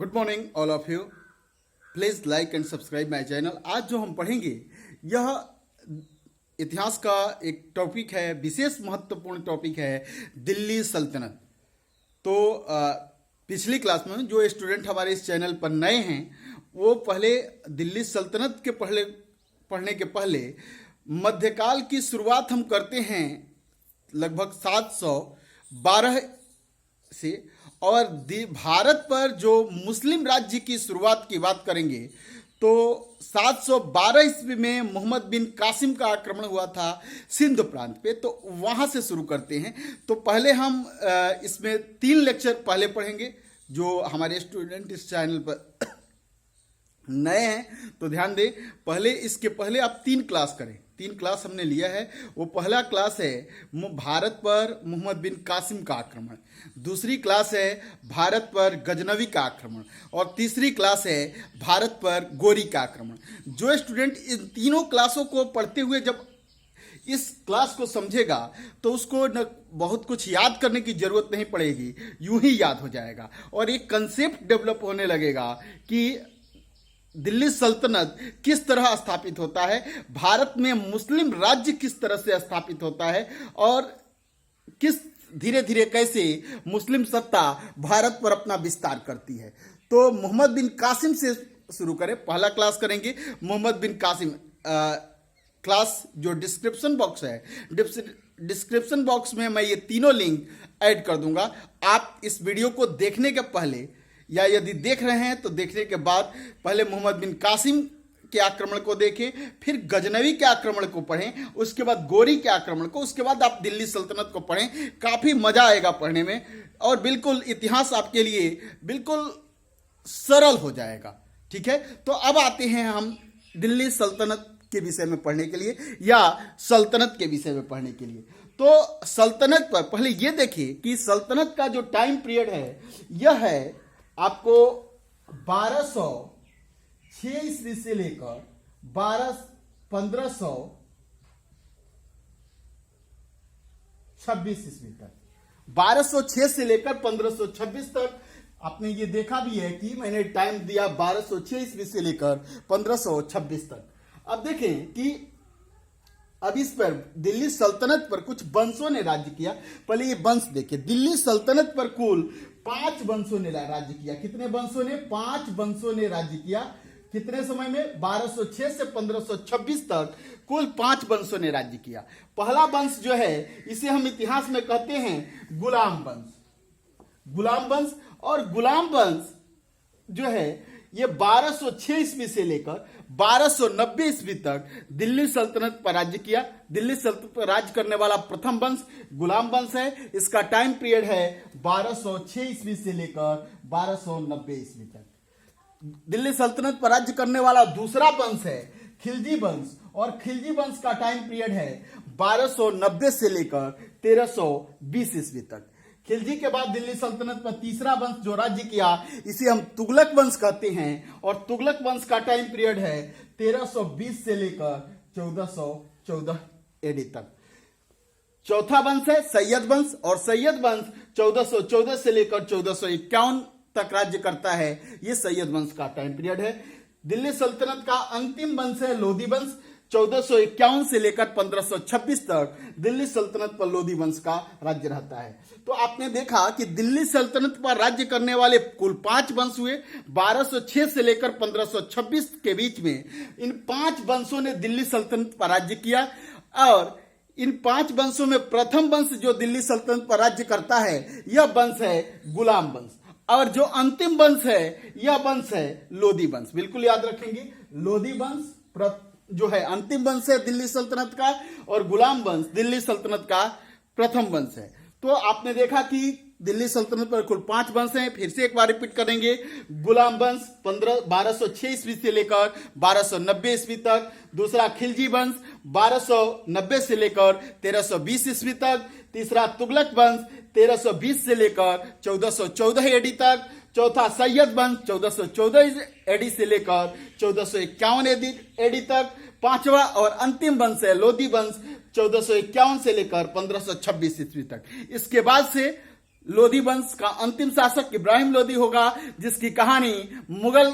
Good morning all of you. Please like and subscribe my channel. आज जो हम पढ़ेंगे यह इतिहास का एक टॉपिक है, विशेष महत्वपूर्ण टॉपिक है, दिल्ली सल्तनत। तो पिछली क्लास में जो स्टूडेंट हमारे इस चैनल पर नए हैं वो पहले दिल्ली सल्तनत के पढ़ने के पहले मध्यकाल की शुरुआत हम करते हैं लगभग 712 से, और भारत पर जो मुस्लिम राज्य की शुरुआत की बात करेंगे तो 712 ईस्वी में मोहम्मद बिन कासिम का आक्रमण हुआ था सिंध प्रांत पे। तो वहां से शुरू करते हैं। तो पहले हम इसमें 3 लेक्चर पहले पढ़ेंगे। जो हमारे स्टूडेंट इस चैनल पर नए हैं तो ध्यान दें, इसके पहले आप 3 क्लास करें। 3 क्लास हमने लिया है। वो पहला क्लास है भारत पर मोहम्मद बिन कासिम का आक्रमण, दूसरी क्लास है भारत पर गजनवी का आक्रमण, और तीसरी क्लास है भारत पर गोरी का आक्रमण। जो स्टूडेंट इन तीनों क्लासों को पढ़ते हुए जब इस क्लास को समझेगा तो उसको न बहुत कुछ याद करने की जरूरत नहीं पड़ेगी, यूं ही याद हो जाएगा और एक कंसेप्ट डेवलप होने लगेगा कि दिल्ली सल्तनत किस तरह स्थापित होता है, भारत में मुस्लिम राज्य किस तरह से स्थापित होता है, और किस धीरे धीरे कैसे मुस्लिम सत्ता भारत पर अपना विस्तार करती है। तो मोहम्मद बिन कासिम से शुरू करें। पहला क्लास करेंगे मोहम्मद बिन कासिम। क्लास जो डिस्क्रिप्शन बॉक्स है, डिस्क्रिप्शन बॉक्स में मैं ये तीनों लिंक ऐड कर दूंगा। आप इस वीडियो को देखने के पहले या यदि देख रहे हैं तो देखने के बाद पहले मोहम्मद बिन कासिम के आक्रमण को देखें, फिर गजनवी के आक्रमण को पढ़ें, उसके बाद गोरी के आक्रमण को, उसके बाद आप दिल्ली सल्तनत को पढ़ें। काफी मजा आएगा पढ़ने में और बिल्कुल इतिहास आपके लिए बिल्कुल सरल हो जाएगा। ठीक है, तो अब आते हैं हम दिल्ली सल्तनत के विषय में पढ़ने के लिए या सल्तनत के विषय में पढ़ने के लिए। तो सल्तनत पर पहले ये देखिए कि सल्तनत का जो टाइम पीरियड है यह है आपको 1206 ईस्वी से लेकर 1526 ईस्वी तक। 1206 से लेकर 1526 तक आपने ये देखा भी है कि मैंने टाइम दिया 1206 ईस्वी से लेकर 1526 तक। अब देखें कि अब इस पर दिल्ली सल्तनत पर कुछ वंशों ने राज्य किया। पहले ये वंश देखिए, दिल्ली सल्तनत पर कुल 5 वंशों ने राज्य किया। कितने वंशों ने? 5 वंशों ने राज्य किया। कितने समय में? 1206 से 1526 तक कुल 5 वंशों ने राज्य किया। पहला वंश जो है इसे हम इतिहास में कहते हैं गुलाम वंश। गुलाम वंश, और गुलाम वंश जो है ये 1206 ईस्वी से लेकर 1290 ईस्वी तक दिल्ली सल्तनत पर राज्य किया। दिल्ली सल्तनत पर राज्य करने वाला प्रथम वंश गुलाम वंश है। इसका टाइम पीरियड है 1206 ईस्वी से लेकर 1290 ईस्वी तक। दिल्ली सल्तनत पर राज्य करने वाला दूसरा वंश है खिलजी वंश, और खिलजी वंश का टाइम पीरियड है 1290 से लेकर 1320 ईस्वी तक। खिलजी के बाद दिल्ली सल्तनत पर तीसरा वंश जो राज्य किया इसे हम तुगलक वंश कहते हैं, और तुगलक वंश का टाइम पीरियड है 1320 से लेकर 1414 एडी तक। चौथा वंश है सैयद वंश, और सैयद वंश 1414 से लेकर 1451 तक राज्य करता है। ये सैयद वंश का टाइम पीरियड है। दिल्ली सल्तनत का अंतिम वंश है लोधी वंश। 1451 से लेकर 1526 तक दिल्ली सल्तनत पर लोधी वंश का राज्य रहता है। तो आपने देखा कि दिल्ली सल्तनत पर राज्य करने वाले कुल 5 वंश हुए। 1206 से लेकर 1526 के बीच में इन 5 वंशों ने दिल्ली सल्तनत पर राज्य किया, और इन 5 वंशों में प्रथम वंश जो दिल्ली सल्तनत पर राज्य करता है यह वंश है गुलाम वंश, और जो अंतिम वंश है यह वंश है लोधी वंश। बिल्कुल याद रखेंगे, लोधी वंश जो है अंतिम वंश है दिल्ली सल्तनत का, और गुलाम वंश दिल्ली सल्तनत का प्रथम वंश है। तो आपने देखा कि दिल्ली सल्तनत पर कुल 5 वंश हैं। फिर से एक बार रिपीट करेंगे, गुलाम वंश 1206 ईस्वी से लेकर 1290 ईस्वी तक। दूसरा खिलजी वंश 1290 से लेकर 1320 ईस्वी तक। तीसरा तुगलक वंश 1320 से लेकर 1414 एडी तक। चौथा सैयद वंश 1414 एडी से लेकर 1451 एडी तक। पांचवा और अंतिम वंश है लोधी वंश 1451 से लेकर 1526 ईस्वी तक। इसके बाद से लोधी वंश का अंतिम शासक इब्राहिम लोधी होगा, जिसकी कहानी मुगल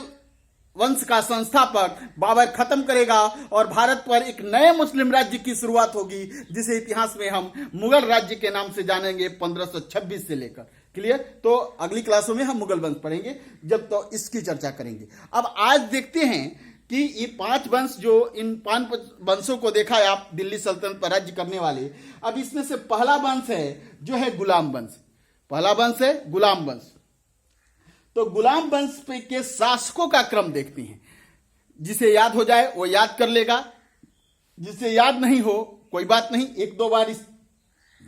वंश का संस्थापक बाबर खत्म करेगा और भारत पर एक नए मुस्लिम राज्य की शुरुआत होगी, जिसे इतिहास में हम मुगल राज्य के नाम से जानेंगे 1526 से लेकर। क्लियर? तो अगली क्लासों में हम मुगल वंश पढ़ेंगे, जब तो इसकी चर्चा करेंगे। अब आज देखते हैं कि ये 5 वंश, जो इन 5 वंशों को देखा है आप, दिल्ली सल्तनत पर राज्य करने वाले। अब इसमें से पहला वंश है जो है गुलाम वंश। पहला वंश है गुलाम वंश। तो गुलाम वंश के शासकों का क्रम देखते हैं। जिसे याद हो जाए वो याद कर लेगा, जिसे याद नहीं हो कोई बात नहीं, 1-2 बार इस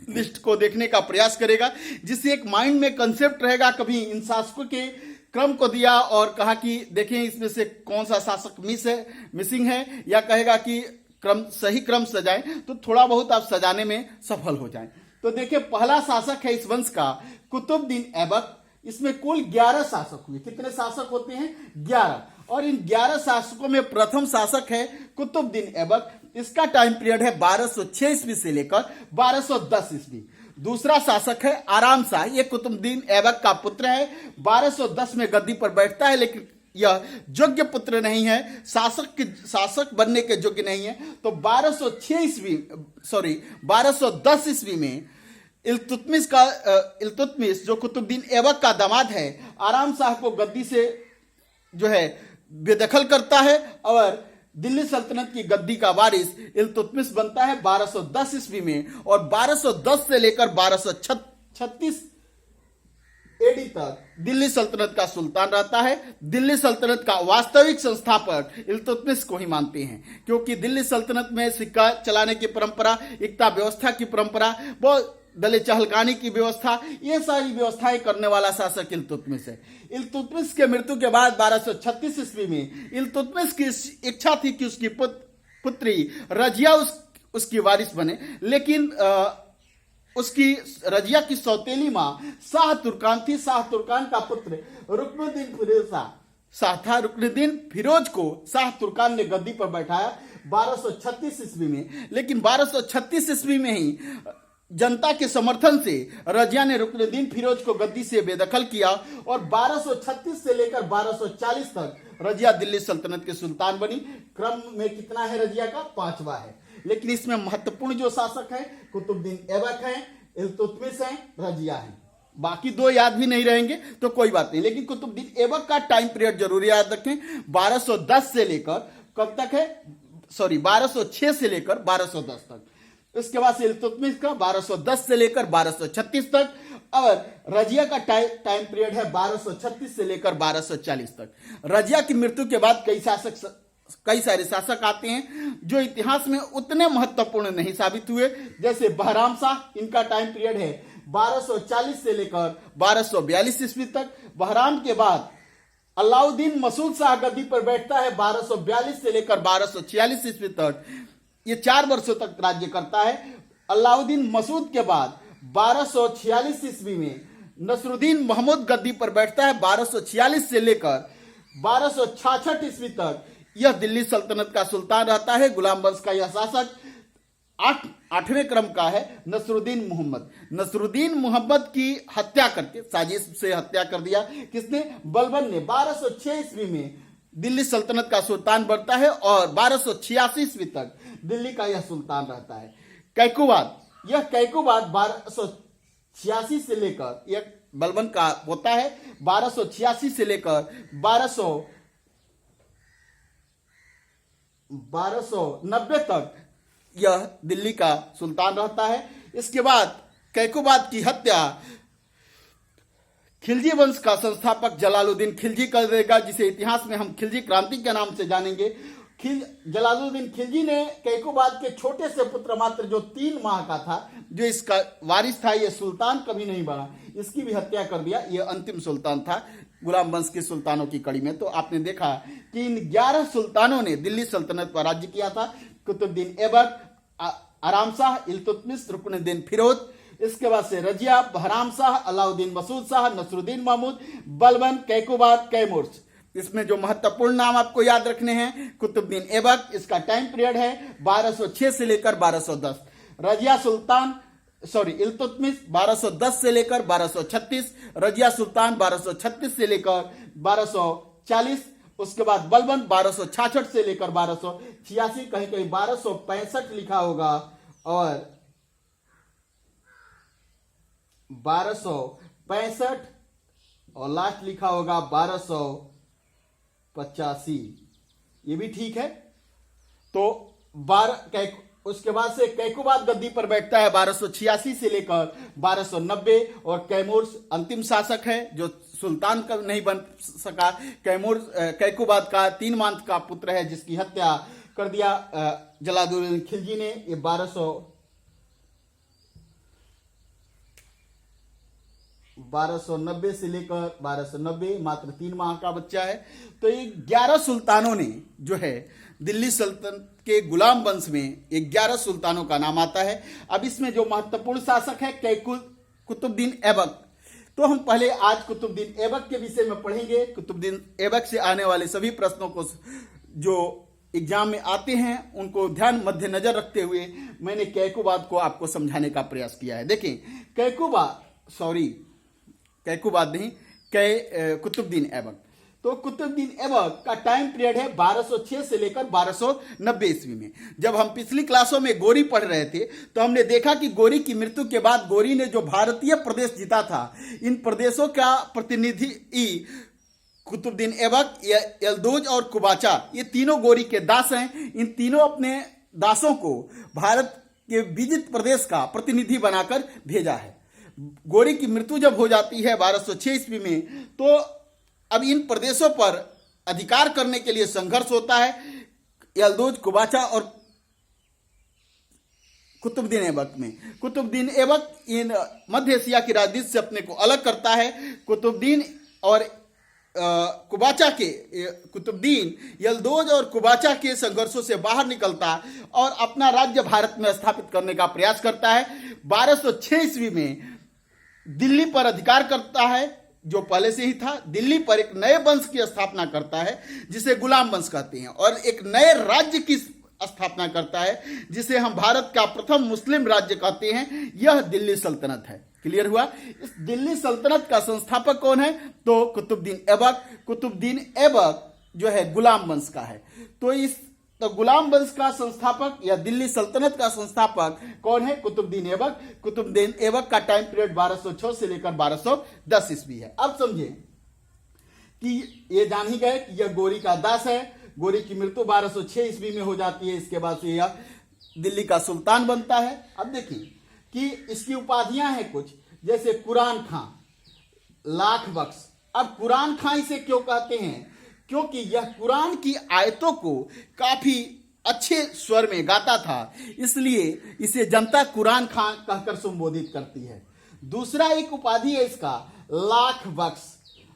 लिस्ट को देखने का प्रयास करेगा, जिससे एक माइंड में कंसेप्ट रहेगा। कभी इन शासकों के क्रम को दिया और कहा कि देखें इसमें से कौन सा शासक मिसिंग है, या कहेगा कि सही क्रम सजाएं, तो थोड़ा बहुत आप सजाने में सफल हो जाएं। तो देखिए, पहला शासक है इस वंश का कुतुबुद्दीन ऐबक। इसमें कुल 11 शासक हुए। कितने शासक होते हैं? 11। और इन 11 शासकों में प्रथम शासक है कुतुबुद्दीन ऐबक। इसका टाइम पीरियड है 1206 ईस्वी से लेकर 1210 ईस्वी। दूसरा शासक है आराम शाह। ये कुतुबुद्दीन ऐबक का पुत्र है। 1210 में गद्दी पर बैठता है, लेकिन यह योग्य पुत्र नहीं है, शासक बनने के योग्य नहीं है। तो 1210 ईस्वी में इल्तुतमिश जो कुतुबुद्दीन ऐबक का दामाद है, आराम शाह को गद्दी से जो है बेदखल करता है और दिल्ली सल्तनत की गद्दी का वारिस इल्तुतमिश बनता है 1210 ईस्वी में। और 1210 से लेकर 1236 एडी तक दिल्ली सल्तनत का सुल्तान रहता है। दिल्ली सल्तनत का वास्तविक संस्थापक इल्तुतमिश को ही मानते हैं, क्योंकि दिल्ली सल्तनत में सिक्का चलाने की परंपरा, एकता व्यवस्था की परंपरा, बहुत दले चहलकानी की व्यवस्था, ये सारी व्यवस्थाएं करने वाला शासक इल्तुतमिश है। इल्तुतमिश के मृत्यु के बाद 1236 ईस्वी में इल्तुतमिश की इच्छा थी कि उसकी पुत्री रजिया उसकी वारिस बने, लेकिन उसकी रजिया की सौतेली मां शाह तुर्कान थी। शाह तुर्कान का पुत्र रुकनुद्दीन फिरोज शाह था। रुकनुद्दीन फिरोज को शाह तुर्कान ने गद्दी पर बैठाया 1236 ईस्वी में। लेकिन 1236 ईस्वी में ही जनता के समर्थन से रजिया ने रुकनुद्दीन फिरोज को गद्दी से बेदखल किया और 1236 से लेकर 1240 तक रजिया दिल्ली सल्तनत के सुल्तान बनी। क्रम में कितना है रजिया का? 5वां है। लेकिन इसमें महत्वपूर्ण जो शासक है कुतुबुद्दीन ऐबक है, इल्तुतमिश है, रजिया है। बाकी 2 याद भी नहीं रहेंगे तो कोई बात नहीं, लेकिन कुतुबुद्दीन ऐबक का टाइम पीरियड जरूर याद रखें। 1210 से लेकर कब तक है? 1206 से लेकर 1210 तक। इसके बाद से इल्तुतमिश का 1210 से लेकर 1236 तक। और रजिया का टाइम पीरियड है 1236 से लेकर 1240 तक। रजिया की मृत्यु के बाद कई सारे शासक आते हैं जो इतिहास में उतने महत्वपूर्ण नहीं साबित हुए, जैसे बहराम शाह। इनका टाइम पीरियड है 1240 से लेकर 1242 ईस्वी तक। बहराम के बाद अलाउद्दीन मसूद शाह गद्दी पर बैठता है 1242 से लेकर 1246 ईस्वी तक। ये 4 वर्षों तक राज्य करता है। अलाउद्दीन मसूद के बाद 1246 ईस्वी में नसरुद्दीन महमूद गद्दी पर बैठता है 1246 से लेकर 1266 ईस्वी तक। यह दिल्ली सल्तनत का सुल्तान रहता है। गुलाम वंश का यह शासक 8वें क्रम का है नसरुद्दीन मोहम्मद। नसरुद्दीन मोहम्मद की हत्या करके, साजिश से हत्या कर दिया किसने? बलबन ने। 1206 ईस्वी में दिल्ली सल्तनत का सुल्तान बनता है और 1286 ईस्वी तक दिल्ली का यह सुल्तान रहता है। कैकुबाद, यह कैकुबाद 1286 से लेकर, यह बलबन का होता है 1286 से लेकर 1290 तक यह दिल्ली का सुल्तान रहता है। इसके बाद कैकुबाद की हत्या खिलजी वंश का संस्थापक जलालुद्दीन खिलजी कर देगा, जिसे इतिहास में हम खिलजी क्रांति के नाम से जानेंगे। जलालुद्दीन खिलजी ने कैकुबाद के छोटे से पुत्र मात्र जो 3 माह का था, जो इसका वारिस था, यह सुल्तान कभी नहीं बना, इसकी भी हत्या कर दिया। यह अंतिम सुल्तान था गुलाम वंश के सुल्तानों की कड़ी में। तो आपने देखा कि इन 11 सुल्तानों ने दिल्ली सल्तनत पर राज्य किया था। कुतुबुद्दीन ऐबक, आराम शाह, इल्तुतमिश, रुकनुद्दीन फिरोज, इसके बाद से रजिया, बहराम शाह, अलाउद्दीन मसूद शाह, नसरुद्दीन महमूद, बलबन, कैकुबाद, कैमूर्स। इसमें जो महत्वपूर्ण नाम आपको याद रखने हैं, कुतुबुद्दीन ऐबक, इसका टाइम पीरियड है 1206 से लेकर 1210। रजिया सुल्तान सॉरी इल्तुतमिश 1210 से लेकर 1236, रजिया सुल्तान 1236 से लेकर 1240, उसके बाद बलबन 1266 से लेकर 1286, कहीं कहीं 1265 लिखा होगा और 1265 और लास्ट लिखा होगा 1285, ये भी ठीक है। तो उसके बाद से कैकुबाद गद्दी पर बैठता है 1286 से लेकर 1290 और कैमूर अंतिम शासक है जो सुल्तान का नहीं बन सका। कैकुबाद का 3 मांथ का पुत्र है जिसकी हत्या कर दिया जलालुद्दीन खिलजी ने। ये 1290 से लेकर 1290 मात्र 3 माह का बच्चा है। तो ये 11 सुल्तानों ने जो है दिल्ली सल्तनत के गुलाम वंश में 11 सुल्तानों का नाम आता है। अब इसमें जो महत्वपूर्ण शासक है कुतुबुद्दीन ऐबक। तो हम पहले आज कुतुबुद्दीन ऐबक के विषय में पढ़ेंगे। कुतुबुद्दीन ऐबक से आने वाले सभी प्रश्नों को जो एग्जाम में आते हैं उनको ध्यान मद्देनजर रखते हुए मैंने कैकुबाद को आपको समझाने का प्रयास किया है। देखें कुतुबुद्दीन ऐबक। तो कुतुबुद्दीन ऐबक का टाइम पीरियड है 1206 से लेकर 1290 ईस्वी में। जब हम पिछली क्लासों में गोरी पढ़ रहे थे तो हमने देखा कि गोरी की मृत्यु के बाद गोरी ने जो भारतीय प्रदेश जीता था, इन प्रदेशों का प्रतिनिधि कुतुबुद्दीन ऐबक, यल्दौज और कुबाचा, ये तीनों गोरी के दास हैं। इन तीनों अपने दासों को भारत के विजित प्रदेश का प्रतिनिधि बनाकर भेजा है। गोरी की मृत्यु जब हो जाती है 1206 ईस्वी में, तो अब इन प्रदेशों पर अधिकार करने के लिए संघर्ष होता है। यल्दौज, कुबाचा और कुतुबुद्दीन ऐबक में। कुतुबुद्दीन ऐबक इन मध्य एशिया की राजनीति से अपने को अलग करता है। कुतुबुद्दीन यल्दौज और कुबाचा के संघर्षों से बाहर निकलता और अपना राज्य भारत में स्थापित करने का प्रयास करता है। 1206 ईस्वी में दिल्ली पर अधिकार करता है, जो पहले से ही था। दिल्ली पर एक नए वंश की स्थापना करता है जिसे गुलाम वंश कहते हैं, और एक नए राज्य की स्थापना करता है जिसे हम भारत का प्रथम मुस्लिम राज्य कहते हैं। यह दिल्ली सल्तनत है। क्लियर हुआ? इस दिल्ली सल्तनत का संस्थापक कौन है? तो कुतुबुद्दीन ऐबक। कुतुबुद्दीन ऐबक जो है गुलाम वंश का है। तो गुलाम वंश का संस्थापक या दिल्ली सल्तनत का संस्थापक कौन है? कुतुबुद्दीन ऐबक। कुतुबुद्दीन ऐबक का टाइम पीरियड 1206 से लेकर 1210 ईस्वी है। अब समझे कि ये जान ही गए कि यह गोरी का दास है। गोरी की मृत्यु 1206 ईस्वी में हो जाती है। इसके बाद से यह दिल्ली का सुल्तान बनता है। अब देखिए कि इसकी उपाधियां हैं कुछ, जैसे कुरान खां, लाख बख्श। अब कुरान खां इसे क्यों कहते हैं? क्योंकि यह कुरान की आयतों को काफी अच्छे स्वर में गाता था, इसलिए इसे जनता कुरान खां कहकर संबोधित करती है। दूसरा एक उपाधि है इसका लाख बख्श।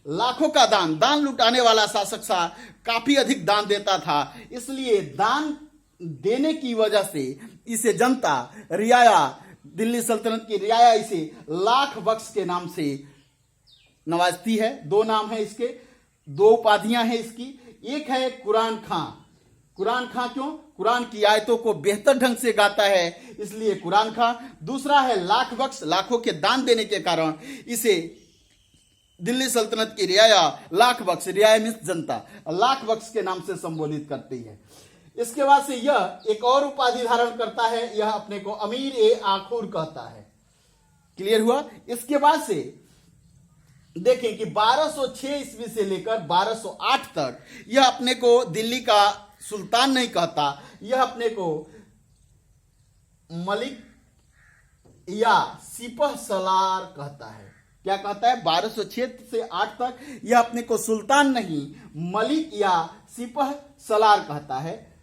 लाखों का दान लुटाने वाला शासक सा काफी अधिक दान देता था, इसलिए दान देने की वजह से इसे जनता रियाया, दिल्ली सल्तनत की रियाया इसे लाख बख्श के नाम से नवाजती है। 2 नाम है इसके, 2 उपाधियां हैं इसकी। एक है कुरान खां। कुरान खां क्यों? कुरान की आयतों को बेहतर ढंग से गाता है, इसलिए कुरान खां। दूसरा है लाख बख्श। लाखों के दान देने के कारण इसे दिल्ली सल्तनत की रियाया, लाख बख्श, रियाया मीन्स जनता, लाख बख्श के नाम से संबोधित करती है। इसके बाद से यह एक और उपाधि धारण करता है, यह अपने को अमीर ए आखुर कहता है। क्लियर हुआ? इसके बाद से देखें कि 1206 ईस्वी से लेकर 1208 तक यह अपने को दिल्ली का सुल्तान नहीं कहता, यह अपने को मलिक या सिपह सलार कहता है। क्या कहता है? 1206 से 8 तक यह अपने को सुल्तान नहीं, मलिक या सिपह सलार कहता है।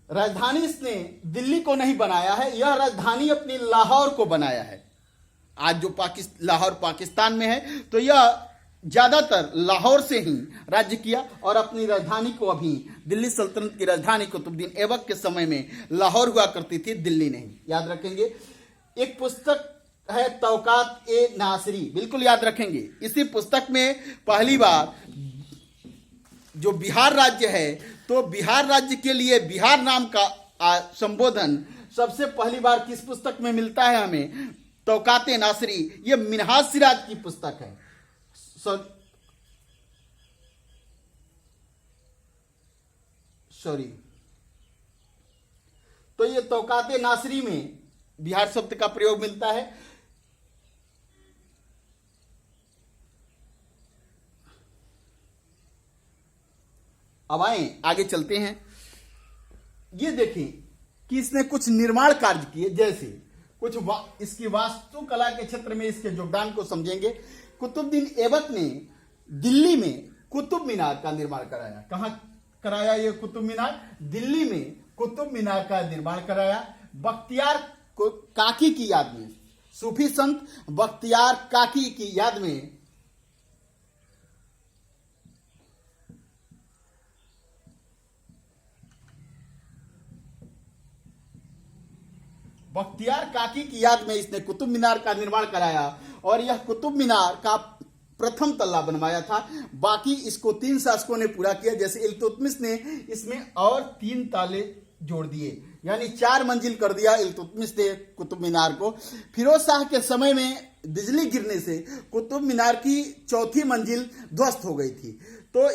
राजधानी इसने दिल्ली को नहीं बनाया है, यह राजधानी अपनी लाहौर को बनाया है। आज जो लाहौर पाकिस्तान में है, तो यह ज्यादातर लाहौर से ही राज्य किया और अपनी राजधानी को, अभी दिल्ली सल्तनत की राजधानी कुतुबुद्दीन ऐबक के समय में लाहौर हुआ करती थी, दिल्ली नहीं। याद रखेंगे। एक पुस्तक है तौकात ए नासरी, बिल्कुल याद रखेंगे। इसी पुस्तक में पहली बार जो बिहार राज्य है, तो बिहार राज्य के लिए बिहार नाम का संबोधन सबसे पहली बार किस पुस्तक में मिलता है हमें? तौकाते नासरी, ये मिनहाज सिराज की पुस्तक है। सॉरी, तो ये तौकाते नासरी में बिहार शब्द का प्रयोग मिलता है। अब आए आगे चलते हैं। ये देखें कि इसने कुछ निर्माण कार्य किए, जैसे कुछ इसकी वास्तुकला के क्षेत्र में इसके योगदान को समझेंगे। कुतुबुद्दीन ऐबक ने दिल्ली में कुतुब मीनार का निर्माण कराया। कहां कराया ये कुतुब मीनार? दिल्ली में कुतुब मीनार का निर्माण कराया। बख्तियार काकी की याद में, सूफी संत बख्तियार काकी की याद में बख्तियार काकी की याद में इसने कुतुब मीनार का निर्माण कराया। और यह कुतुब मीनार का प्रथम तल्ला बनवाया था। बाकी इसको 3 शासकों ने पूरा किया। जैसे इल्तुतमिश ने इसमें और 3 ताले जोड़ दिए, यानी 4 मंजिल कर दिया इल्तुतमिश ने कुतुब मीनार को। फिरोज शाह के समय में बिजली गिरने से कुतुब मीनार की 4थी मंजिल ध्वस्त हो गई थी। तो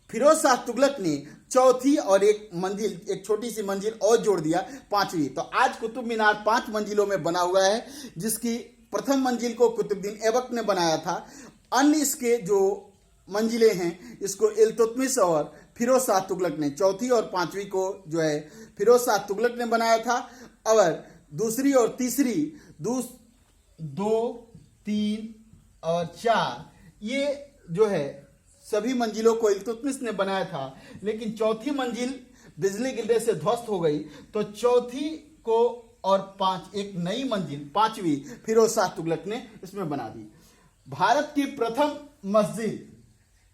फिरोज शाह तुगलक ने 4थी और एक छोटी सी मंजिल और जोड़ दिया, 5वीं। तो आज कुतुब मीनार 5 मंजिलों में बना हुआ है, जिसकी प्रथम मंजिल को कुतुबुद्दीन ऐबक ने बनाया था। अन्य इसके जो मंजिलें हैं, इसको इल्तुतमिश और फिरोज शाह तुगलक ने 4थी और 5वीं को जो है फिरोज शाह तुगलक ने बनाया था। और दूसरी और तीसरी 2, 3 और 4 ये जो है सभी मंजिलों को इल्तुतमिश ने बनाया था। लेकिन 4थी मंजिल बिजली गिरने से ध्वस्त हो गई, तो 4थी को और 5 एक नई मंजिल 5वीं फिरोज शाह तुगलक ने इसमें बना दी। भारत की प्रथम मस्जिद,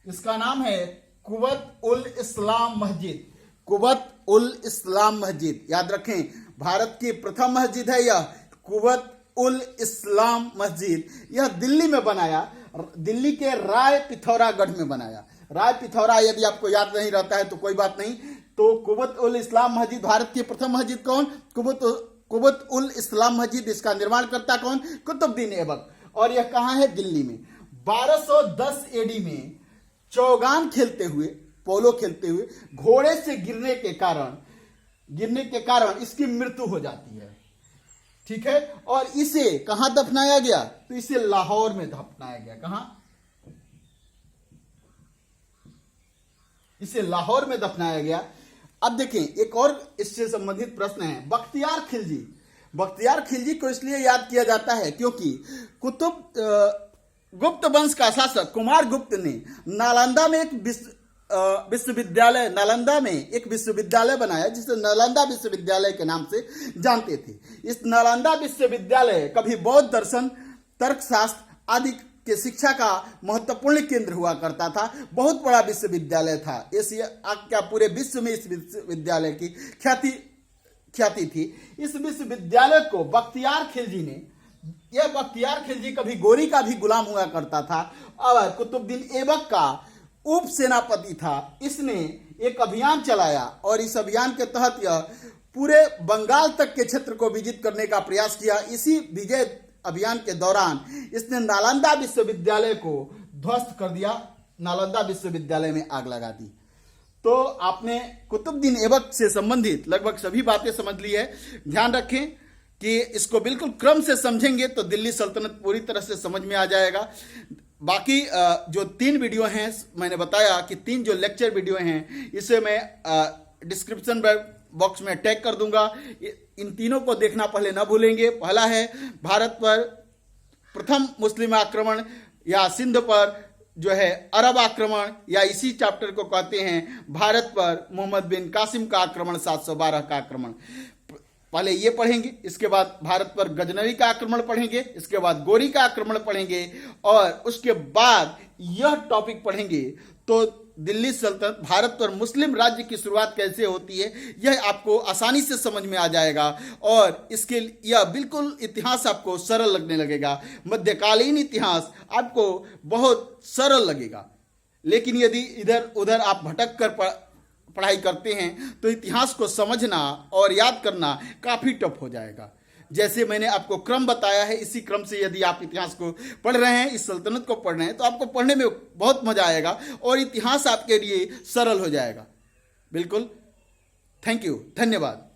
इसका नाम है कुव्वत उल इस्लाम मस्जिद। कुव्वत उल इस्लाम मस्जिद, याद रखें, भारत की प्रथम मस्जिद है यह कुव्वत उल इस्लाम मस्जिद। यह दिल्ली में बनाया, दिल्ली के राय पिथौरागढ़ में बनाया। राय पिथौरा यदि आपको याद नहीं रहता है तो कोई बात नहीं। तो कुव्वत उल इस्लाम मस्जिद, भारत की प्रथम मस्जिद कौन? कुव्वत उल इस्लाम मस्जिद। इसका निर्माण करता कौन? कुतुबुद्दीन ऐबक। और यह कहां है? दिल्ली में। 1210 एडी में चौगान खेलते हुए, पोलो खेलते हुए घोड़े से गिरने के कारण इसकी मृत्यु हो जाती है। ठीक है, और इसे कहां दफनाया गया? तो इसे लाहौर में दफनाया गया। कहां? इसे लाहौर में दफनाया गया। अब देखें, एक और इससे संबंधित प्रश्न है। बख्तियार खिलजी, बख्तियार खिलजी को इसलिए याद किया जाता है क्योंकि गुप्त वंश का शासक कुमार गुप्त ने नालंदा में एक विश्वविद्यालय बनाया, जिसे नालंदा विश्वविद्यालय के नाम से जानते थे। इस नालंदा विश्वविद्यालय कभी बौद्ध दर्शन, तर्कशास्त्र आदि के शिक्षा का महत्वपूर्ण केंद्र हुआ करता था। बहुत बड़ा विश्वविद्यालय था। एशिया क्या पूरे विश्व में इस विश्वविद्यालय की ख्याति थी। इस विश्वविद्यालय को बख्तियार खिलजी ने, यह बख्तियार खिलजी कभी गोरी का भी गुलाम हुआ करता था और कुतुबुद्दीन ऐबक का उप सेनापति था। इसने एक अभियान चलाया और इस अभियान के तहत यह पूरे बंगाल तक के क्षेत्र को विजित करने का प्रयास किया। इसी विजय अभियान के दौरान इसने नालंदा विश्वविद्यालय को ध्वस्त कर दिया, नालंदा विश्वविद्यालय में आग लगा दी। तो आपने कुतुबुद्दीन ऐबक से संबंधित लगभग सभी बातें समझ ली है। ध्यान रखें कि इसको बिल्कुल क्रम से समझेंगे तो दिल्ली सल्तनत पूरी तरह से समझ में आ जाएगा। बाकी जो 3 वीडियो हैं, मैंने बताया कि 3 जो लेक्चर वीडियो हैं, इसे मैं डिस्क्रिप्शन बॉक्स में टैग कर दूंगा। इन तीनों को देखना पहले न भूलेंगे। पहला है भारत पर प्रथम मुस्लिम आक्रमण या सिंध पर जो है अरब आक्रमण, या इसी चैप्टर को कहते हैं भारत पर मोहम्मद बिन कासिम का आक्रमण, 712 का आक्रमण। पहले ये पढ़ेंगे, इसके बाद भारत पर गजनवी का आक्रमण पढ़ेंगे, इसके बाद गोरी का आक्रमण पढ़ेंगे और उसके बाद यह टॉपिक पढ़ेंगे। तो दिल्ली सल्तनत, भारत पर मुस्लिम राज्य की शुरुआत कैसे होती है, यह आपको आसानी से समझ में आ जाएगा और इसके यह बिल्कुल इतिहास आपको सरल लगने लगेगा। मध्यकालीन इतिहास आपको बहुत सरल लगेगा। लेकिन यदि इधर उधर आप भटक कर पढ़ाई करते हैं तो इतिहास को समझना और याद करना काफ़ी टफ हो जाएगा। जैसे मैंने आपको क्रम बताया है, इसी क्रम से यदि आप इतिहास को पढ़ रहे हैं, इस सल्तनत को पढ़ रहे हैं, तो आपको पढ़ने में बहुत मजा आएगा और इतिहास आपके लिए सरल हो जाएगा। बिल्कुल। थैंक यू, धन्यवाद।